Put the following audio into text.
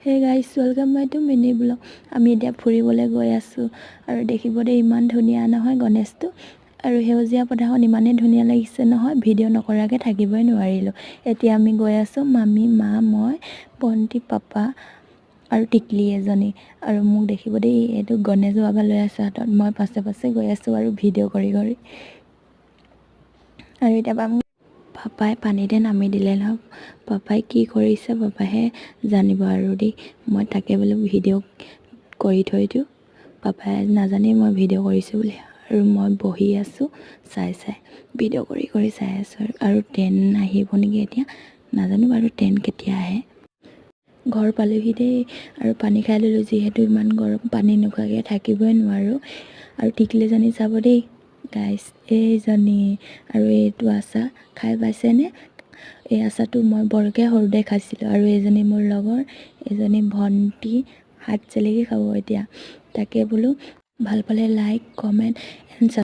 হে গাইছ, ৱেলকাম বাই two mini blog. আমি এতিয়া ফুৰিবলৈ গৈ আছোঁ আৰু দেখিবলৈ ইমান ধুনীয়া নহয় গণেশটো, আৰু সেউজীয়া পথাৰখন ইমানেই ধুনীয়া লাগিছে নহয়, ভিডিঅ' নকৰাকৈ থাকিবই নোৱাৰিলোঁ। এতিয়া আমি গৈ আছোঁ, মামী, মা, মই, ভণ্টি, পাপা আৰু টিকলি এজনী। আৰু মোক দেখিব দেই, এইটো গণেশ বাবা লৈ আছে হাতত, মই পাছে পাছে গৈ আছোঁ আৰু ভিডিঅ' কৰি কৰি। আৰু এতিয়া পাপাই পানীতে নামি দিলে নহয়। পাপাই কি কৰিছে পাপাইহে জানিব আৰু দেই, মই তাকে বোলো ভিডিঅ' কৰি থৈ দিওঁ। পাপাই নাজানেই মই ভিডিঅ' কৰিছোঁ বুলি, আৰু মই বহি আছোঁ চাই ভিডিঅ' কৰি কৰি চাই আছোঁ। আৰু ট্ৰেইন আহিব নেকি এতিয়া, নাজানো বাৰু ট্ৰেইন কেতিয়া আহে। ঘৰ পালোহি দেই, আৰু পানী খাই ল'লোঁ, যিহেতু ইমান গৰম, পানী নোখোৱাকৈ থাকিবই নোৱাৰোঁ। আৰু টিকলিজনী চাব দেই গাইছ, এইজনী। আৰু এইটো আচাৰ খাই পাইছেনে? এই আচাৰটো মই বৰকৈ সৰুতে খাইছিলোঁ। আৰু এইজনী মোৰ লগৰ, এজনী ভণ্টি হাত চেলেকি খাব এতিয়া। তাকে বোলো ভাল পালে লাইক, কমেণ্ট এণ্ড